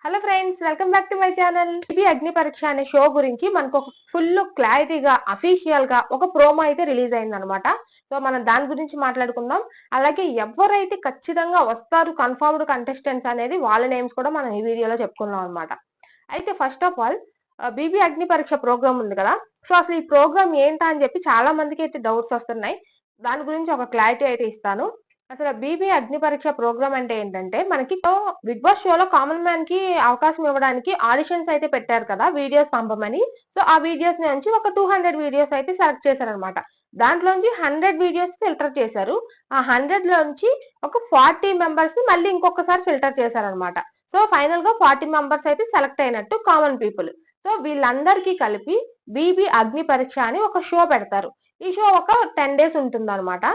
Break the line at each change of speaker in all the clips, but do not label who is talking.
Hello friends, welcome back to my channel. ఇది అగ్ని పరీక్ష అనే షో గురించి మనకు ఒక ఫుల్ క్లారిటీగా అఫీషియల్ గా ఒక ప్రోమో అయితే రిలీజ్ అయింది అనమాట. సో మనం దాని గురించి మాట్లాడుకుందాం. అలాగే ఎవరైతే ఖచ్చితంగా వస్తారు కన్ఫర్మ్డ్ కంటెస్టెంట్స్ అనేది వాళ్ళ నేమ్స్ కూడా మనం ఈ వీడియోలో చెప్పుకుందాం అనమాట. అయితే ఫస్ట్ ఆఫ్ ఆల్ బీబీ అగ్ని పరీక్ష ప్రోగ్రామ్ ఉంది కదా. సో అసలు ఈ ప్రోగ్రామ్ ఏంటా అని చెప్పి చాలా మందికి అయితే డౌట్స్ వస్తున్నాయి. దాని గురించి ఒక క్లారిటీ అయితే ఇస్తాను. అసలు బీబీ అగ్ని పరీక్ష ప్రోగ్రామ్ అంటే ఏంటంటే, మనకి బిగ్ బాస్ షోలో కామన్ మ్యాన్ కి అవకాశం ఇవ్వడానికి ఆడిషన్స్ అయితే పెట్టారు కదా, వీడియోస్ పంపమని. సో ఆ వీడియోస్ నుంచి ఒక 200 వీడియోస్ అయితే సెలెక్ట్ చేశారనమాట. దాంట్లోంచి 100 వీడియోస్ ఫిల్టర్ చేశారు. ఆ 100 లోంచి ఒక 40 మెంబర్స్ ని మళ్ళీ ఇంకొకసారి ఫిల్టర్ చేశారనమాట. సో ఫైనల్ గా 40 మెంబర్స్ అయితే సెలెక్ట్ అయినట్టు కామన్ పీపుల్. సో వీళ్ళందరికీ కలిపి బీబీ అగ్ని పరీక్ష అని ఒక షో పెడతారు. ఈ షో ఒక 10 days ఉంటుంది అనమాట.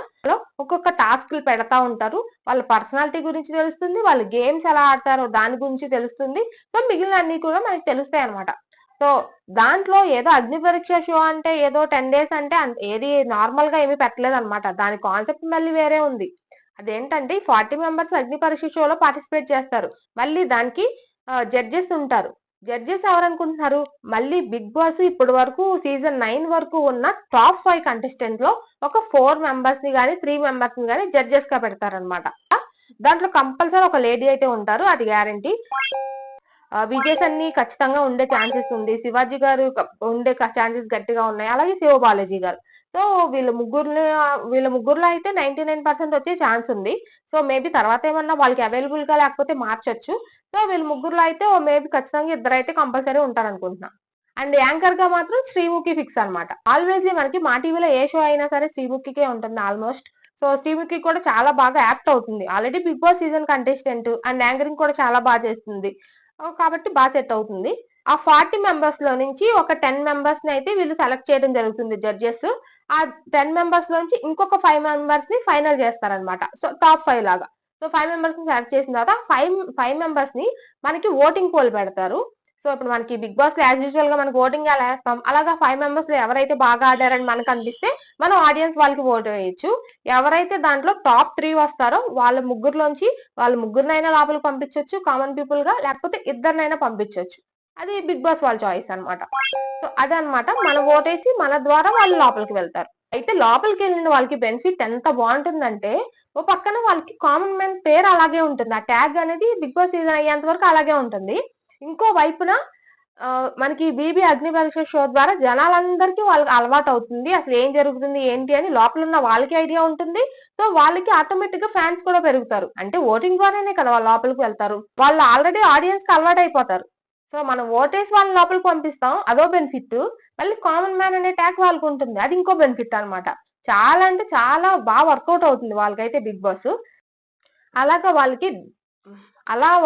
ఒక్కొక్క టాస్క్లు పెడతా ఉంటారు. వాళ్ళ పర్సనాలిటీ గురించి తెలుస్తుంది, వాళ్ళు గేమ్స్ ఎలా ఆడతారో దాని గురించి తెలుస్తుంది. సో మిగిలిన అన్ని కూడా మనకి తెలుస్తాయి అనమాట. సో దాంట్లో ఏదో అగ్ని పరీక్ష షో అంటే ఏదో 10 days అంటే ఏది నార్మల్ గా ఏమీ పెట్టలేదు అనమాట. దాని కాన్సెప్ట్ మళ్ళీ వేరే ఉంది. అదేంటంటే 40 మెంబర్స్ అగ్ని పరీక్ష షోలో పార్టిసిపేట్ చేస్తారు. మళ్ళీ దానికి జడ్జెస్ ఉంటారు. జడ్జెస్ ఎవరనుకుంటున్నారు? మళ్ళీ బిగ్ బాస్ ఇప్పటి వరకు సీజన్ 9 వరకు ఉన్న టాప్ 5 కంటెస్టెంట్ లో ఒక 4 మెంబర్స్ ని గానీ 3 మెంబర్స్ ని గానీ జడ్జెస్ గా పెడతారనమాట. దాంట్లో కంపల్సరీ ఒక లేడీ అయితే ఉంటారు, అది గ్యారంటీ. విజేస్ అన్ని ఖచ్చితంగా ఉండే ఛాన్సెస్ ఉంది. శివాజీ గారు ఉండే ఛాన్సెస్ గట్టిగా ఉన్నాయి. అలాగే శివబాలాజీ గారు. సో వీళ్ళ ముగ్గురులో అయితే 99% వచ్చే ఛాన్స్ ఉంది. సో మేబీ తర్వాత ఏమన్నా వాళ్ళకి అవైలబుల్ గా లేకపోతే మార్చొచ్చు. సో వీళ్ళ ముగ్గురులో అయితే మేబీ ఖచ్చితంగా ఇద్దరైతే కంపల్సరీ ఉంటారనుకుంటున్నా. అండ్ యాంకర్ గా మాత్రం శ్రీముఖి ఫిక్స్ అనమాట. ఆల్వేస్ మనకి మా టీవీలో ఏ షో అయినా సరే శ్రీముఖికే ఉంటుంది ఆల్మోస్ట్. సో శ్రీముఖి కూడా చాలా బాగా యాక్ట్ అవుతుంది. Already Big Boss season contestant and anchoring కూడా చాలా బాగా చేస్తుంది. కాబట్టి బాగా సెట్ అవుతుంది. ఆ 40 మెంబర్స్ లో నుంచి ఒక 10 మెంబర్స్ ని అయితే వీళ్ళు సెలెక్ట్ చేయడం జరుగుతుంది జడ్జెస్. ఆ 10 మెంబర్స్ లోంచి ఇంకొక 5 మెంబర్స్ ని ఫైనల్ చేస్తారనమాట. సో టాప్ 5 లాగా. సో 5 మెంబర్స్ ని సెలెక్ట్ చేసిన తర్వాత 5 మెంబర్స్ ని మనకి ఓటింగ్ పోల్ పెడతారు. సో ఇప్పుడు మనకి బిగ్ బాస్ లో యాజ్ యూజువల్ గా మనకి ఓటింగ్ ఎలా వేస్తాం, అలాగా 5 మెంబర్స్ లో ఎవరైతే బాగా ఆడారని మనకు అనిపిస్తే మనం ఆడియన్స్ వాళ్ళకి ఓటు వేయొచ్చు. ఎవరైతే దాంట్లో టాప్ 3 వస్తారో వాళ్ళ ముగ్గురులోంచి వాళ్ళ ముగ్గురినైనా లోపలికి పంపించవచ్చు కామన్ పీపుల్ గా, లేకపోతే ఇద్దరినైనా పంపించవచ్చు. అది బిగ్ బాస్ వాళ్ళ చాయిస్ అనమాట. సో అదనమాట, మన ఓటేసి మన ద్వారా వాళ్ళు లోపలికి వెళ్తారు. అయితే లోపలికి వెళ్ళిన వాళ్ళకి బెనిఫిట్ ఎంత బాగుంటుందంటే, ఓ పక్కన వాళ్ళకి కామన్ మ్యాన్ పేరు అలాగే ఉంటుంది. ఆ ట్యాగ్ అనేది బిగ్ బాస్ సీజన్ అయ్యేంత వరకు అలాగే ఉంటుంది. ఇంకో వైపున మనకి బీబీ అగ్ని పరీక్ష షో ద్వారా జనాలందరికీ వాళ్ళకి అలవాటు అవుతుంది. అసలు ఏం జరుగుతుంది ఏంటి అని లోపల ఉన్న వాళ్ళకి ఐడియా ఉంటుంది. సో వాళ్ళకి ఆటోమేటిక్ గా ఫ్యాన్స్ కూడా పెరుగుతారు. అంటే ఓటింగ్ ద్వారానే కదా వాళ్ళు లోపలికి వెళ్తారు. వాళ్ళు ఆల్రెడీ ఆడియన్స్ కి అలవాటు అయిపోతారు. సో మనం ఓటేసి వాళ్ళని లోపలికి పంపిస్తాం, అదో బెనిఫిట్. మళ్ళీ కామన్ మ్యాన్ అనే ట్యాగ్ వాళ్ళకు ఉంటుంది, అది ఇంకో బెనిఫిట్ అనమాట. చాలా అంటే చాలా బాగా వర్కౌట్ అవుతుంది వాళ్ళకైతే బిగ్ బాస్. అలాగా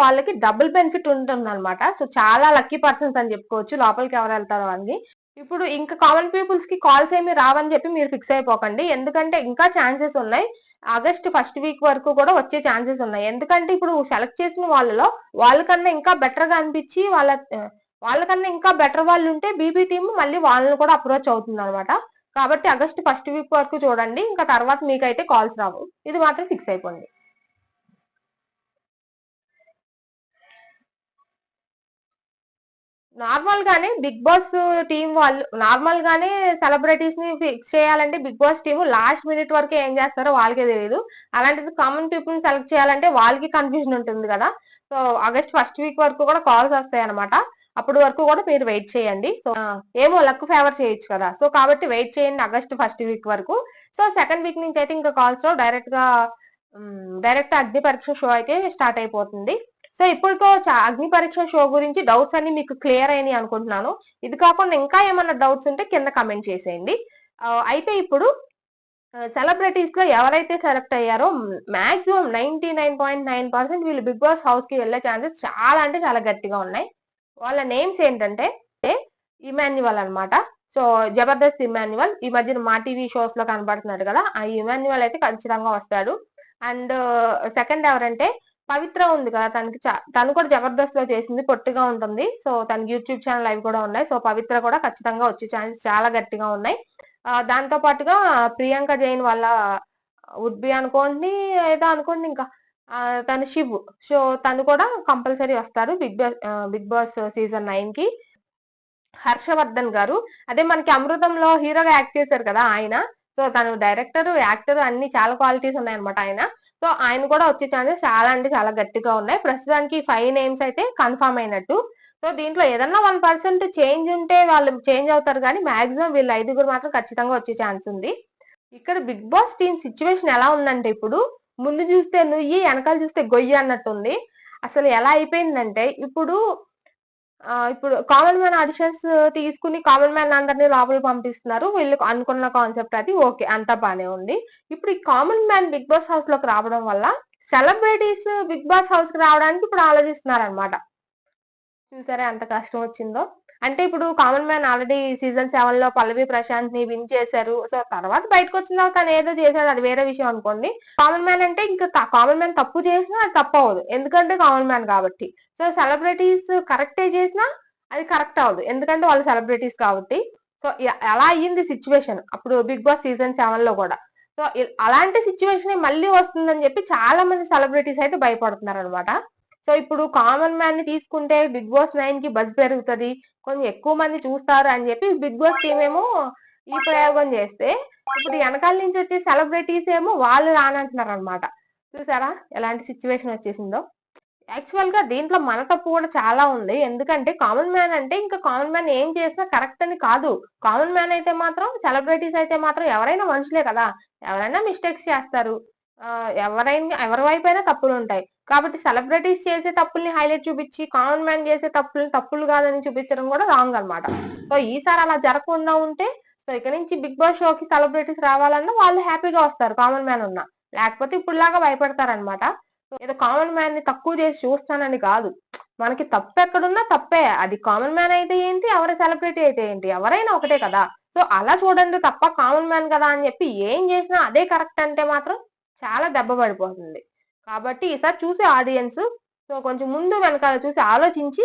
వాళ్ళకి డబుల్ బెనిఫిట్ ఉంటుంది అనమాట. సో చాలా లక్కీ పర్సన్స్ అని చెప్పుకోవచ్చు లోపలికి ఎవరు వెళ్తారో అని. ఇప్పుడు ఇంకా కామన్ పీపుల్స్ కి కాల్స్ ఏమి రావని చెప్పి మీరు ఫిక్స్ అయిపోకండి. ఎందుకంటే ఇంకా ఛాన్సెస్ ఉన్నాయి. ఆగస్ట్ ఫస్ట్ వీక్ వరకు కూడా వచ్చే ఛాన్సెస్ ఉన్నాయి. ఎందుకంటే ఇప్పుడు సెలెక్ట్ చేసిన వాళ్ళలో వాళ్ళకన్నా ఇంకా బెటర్ గా అనిపించి వాళ్ళకన్నా ఇంకా బెటర్ వాళ్ళు ఉంటే బీబీ టీమ్ మళ్ళీ వాళ్ళని కూడా అప్రోచ్ అవుతుంది అనమాట. కాబట్టి ఆగస్ట్ ఫస్ట్ వీక్ వరకు చూడండి. ఇంకా తర్వాత మీకైతే కాల్స్ రావు, ఇది మాత్రం ఫిక్స్ అయిపోండి. నార్మల్ గానే బిగ్ బాస్ టీం వాళ్ళు నార్మల్ గానే సెలబ్రిటీస్ ని ఫిక్స్ చేయాలంటే Big Boss team last minute వరకు ఏం చేస్తారో వాళ్ళకే తెలియదు. అలాంటిది కామన్ పీపుల్ ని సెలెక్ట్ చేయాలంటే వాళ్ళకి కన్ఫ్యూజన్ ఉంటుంది కదా. సో ఆగస్ట్ ఫస్ట్ వీక్ వరకు కూడా కాల్స్ వస్తాయి అనమాట. అప్పటి వరకు కూడా మీరు వెయిట్ చేయండి. సో ఏమో లక్ ఫేవర్ చేయొచ్చు కదా. సో కాబట్టి వెయిట్ చేయండి ఆగస్ట్ ఫస్ట్ వీక్ వరకు. సో సెకండ్ వీక్ నుంచి అయితే ఇంకా కాల్స్ లో డైరెక్ట్ అగ్ని పరీక్ష షో అయితే స్టార్ట్ అయిపోతుంది. సో ఇప్పటితో అగ్ని పరీక్ష షో గురించి డౌట్స్ అన్ని మీకు క్లియర్ అయినాయి అనుకుంటున్నాను. ఇది కాకుండా ఇంకా ఏమన్నా డౌట్స్ ఉంటే కింద కమెంట్ చేసేయండి. అయితే ఇప్పుడు సెలబ్రిటీస్ లో ఎవరైతే సెలెక్ట్ అయ్యారో మాక్సిమం 99.9% వీళ్ళు బిగ్ బాస్ హౌస్ కి వెళ్లే ఛాన్సెస్ చాలా అంటే చాలా గట్టిగా ఉన్నాయి. వాళ్ళ నేమ్స్ ఏంటంటే ఇమాన్యువల్ అన్నమాట. సో జబర్దస్త్ ఇమాన్యువల్ ఈ మధ్యన మా టీవీ షోస్ లో కనబడుతున్నాడు కదా, ఆ ఇమాన్యువల్ అయితే ఖచ్చితంగా వస్తాడు. అండ్ సెకండ్ ఎవరంటే పవిత్ర ఉంది కదా, తను కూడా జబర్దస్త్ లో చేసింది, పొట్టిగా ఉంటుంది. సో తనకి యూట్యూబ్ ఛానల్ అవి కూడా ఉన్నాయి. సో పవిత్ర కూడా ఖచ్చితంగా వచ్చే ఛాన్సెస్ చాలా గట్టిగా ఉన్నాయి. దాంతో పాటుగా ప్రియాంక జైన్ వాళ్ళ వుడ్ బి అనుకోండి ఏదో అనుకోండి, ఇంకా తను శివ్. సో తను కూడా కంపల్సరీ వస్తారు బిగ్ బాస్ సీజన్ 9 కి. హర్షవర్ధన్ గారు, అదే మనకి అమృతంలో హీరోగా యాక్ట్ చేశారు కదా ఆయన. సో తను డైరెక్టర్, యాక్టర్ అన్ని చాలా క్వాలిటీస్ ఉన్నాయన్నమాట ఆయన. సో ఆయన కూడా వచ్చే ఛాన్సెస్ చాలా అంటే చాలా గట్టిగా ఉన్నాయి. ప్రస్తుతానికి 5 నేమ్స్ అయితే కన్ఫర్మ్ అయినట్టు. సో దీంట్లో ఏదన్నా 1% చేంజ్ ఉంటే వాళ్ళు చేంజ్ అవుతారు కానీ మాక్సిమం వీళ్ళు 5గురు మాత్రం ఖచ్చితంగా వచ్చే ఛాన్స్ ఉంది. ఇక్కడ బిగ్ బాస్ టీమ్ సిచ్యువేషన్ ఎలా ఉందంటే ఇప్పుడు ముందు చూస్తే నుయ్యి, వెనకాల చూస్తే గొయ్యి అన్నట్టుంది. అసలు ఎలా అయిపోయిందంటే ఇప్పుడు కామన్ మ్యాన్ ఆడిషన్స్ తీసుకుని కామన్ మ్యాన్ అందరినీ లోపలికి పంపిస్తున్నారు. వీళ్ళు అనుకున్న కాన్సెప్ట్ అది ఓకే, అంతా బానే ఉంది. ఇప్పుడు ఈ common man Big Boss house లోకి రావడం వల్ల సెలబ్రిటీస్ బిగ్ బాస్ హౌస్ కి రావడానికి ఇప్పుడు ఆలోచిస్తున్నారు అనమాట. చూసారా ఎంత కష్టం వచ్చిందో. అంటే ఇప్పుడు కామన్ మ్యాన్ ఆల్రెడీ సీజన్ 7 లో పల్లవి ప్రశాంత్ ని విన్ చేశారు. సో తర్వాత బయటకు వచ్చిన తర్వాత తను ఏదో చేశాడు, అది వేరే విషయం అనుకోండి. కామన్ మ్యాన్ అంటే ఇంకా కామన్ మ్యాన్ తప్పు చేసినా అది తప్పు అవ్వదు, ఎందుకంటే కామన్ మ్యాన్ కాబట్టి. సో సెలబ్రిటీస్ కరెక్టే చేసినా అది కరెక్ట్ అవ్వదు, ఎందుకంటే వాళ్ళు సెలబ్రిటీస్ కాబట్టి. సో అలా అయ్యింది సిచ్యువేషన్ అప్పుడు బిగ్ బాస్ సీజన్ 7 లో కూడా. సో అలాంటి సిచ్యువేషన్ మళ్ళీ వస్తుందని చెప్పి చాలా మంది సెలబ్రిటీస్ అయితే భయపడుతున్నారు అనమాట. సో ఇప్పుడు కామన్ మ్యాన్ ని తీసుకుంటే బిగ్ బాస్ 9 కి బజ్ పెరుగుతది, కొంచెం ఎక్కువ మంది చూస్తారు అని చెప్పి బిగ్ బాస్ టీమ్ ఏమో ఈ ప్రయోగం చేస్తే, ఇప్పుడు వెనకాల నుంచి వచ్చే సెలబ్రిటీస్ ఏమో వాళ్ళు రానంటున్నారు అనమాట. చూసారా ఎలాంటి సిచ్యువేషన్ వచ్చేసిందో. యాక్చువల్ గా దీంట్లో మన తప్పు కూడా చాలా ఉంది. ఎందుకంటే కామన్ మ్యాన్ అంటే ఇంకా కామన్ మ్యాన్ ఏం చేసినా కరెక్ట్ అని కాదు. కామన్ మ్యాన్ అయితే మాత్రం, సెలబ్రిటీస్ అయితే మాత్రం ఎవరైనా మనుషులే కదా, ఎవరైనా మిస్టేక్స్ చేస్తారు. ఎవరి వైపు అయినా తప్పులు ఉంటాయి. కాబట్టి సెలబ్రిటీస్ చేసే తప్పుల్ని హైలైట్ చూపించి కామన్ మ్యాన్ చేసే తప్పులు కాదని చూపించడం కూడా రాంగ్ అనమాట. సో ఈసారి అలా జరగకుండా ఉంటే, సో ఇక నుంచి బిగ్ బాస్ షోకి సెలబ్రిటీస్ రావాలన్నా వాళ్ళు హ్యాపీగా వస్తారు కామన్ మ్యాన్ ఉన్నా. లేకపోతే ఇప్పుడులాగా భయపడతారనమాట. ఏదో కామన్ మ్యాన్ ని తక్కువ చేసి చూస్తానని కాదు. మనకి తప్పు ఎక్కడున్నా తప్పే. అది కామన్ మ్యాన్ అయితే ఏంటి, ఎవరి సెలబ్రిటీ అయితే ఏంటి, ఎవరైనా ఒకటే కదా. సో అలా చూడండి తప్ప కామన్ మ్యాన్ కదా అని చెప్పి ఏం చేసినా అదే కరెక్ట్ అంటే మాత్రం చాలా దెబ్బ పడిపోతుంది. కాబట్టి ఈసారి చూసే ఆడియన్స్ సో కొంచెం ముందు వెనకాల చూసి ఆలోచించి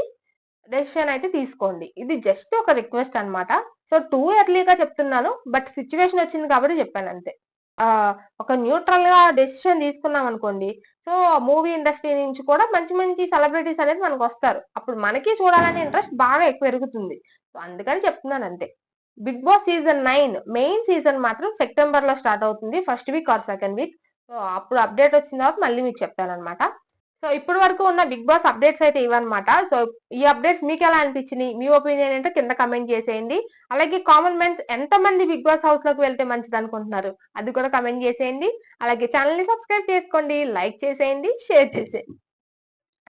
డెసిషన్ అయితే తీసుకోండి. ఇది జస్ట్ ఒక రిక్వెస్ట్ అన్నమాట. సో టూ ఎర్లీగా చెప్తున్నాను, బట్ సిచ్యువేషన్ వచ్చింది కాబట్టి చెప్పాను అంతే. ఒక న్యూట్రల్ గా డెసిషన్ తీసుకున్నాం అనుకోండి, సో మూవీ ఇండస్ట్రీ నుంచి కూడా మంచి మంచి సెలబ్రిటీస్ అనేది మనకు వస్తారు. అప్పుడు మనకి చూడాలనే ఇంట్రెస్ట్ బాగా ఎక్కువ పెరుగుతుంది. సో అందుకని చెప్తున్నాను అంతే. Big Boss season 9 main season మాత్రం సెప్టెంబర్ లో స్టార్ట్ అవుతుంది, first week or second week. So అప్పుడు అప్డేట్ వచ్చిన తర్వాత మళ్ళీ మీకు చెప్తాను అనమాట. సో ఇప్పటి వరకు ఉన్న బిగ్ బాస్ అప్డేట్స్ అయితే ఇవన్నమాట. సో ఈ అప్డేట్స్ మీకు ఎలా అనిపించినాయి, మీ ఒపీనియన్ ఏంటో కింద కమెంట్ చేసేయండి. అలాగే కామన్ మ్యాన్స్ ఎంత మంది బిగ్ బాస్ హౌస్ లోకి వెళ్తే మంచిది అనుకుంటున్నారు అది కూడా కమెంట్ చేసేయండి. అలాగే ఛానల్ ని సబ్స్క్రైబ్ చేసుకోండి, లైక్ చేసేయండి, షేర్ చేసేయండి.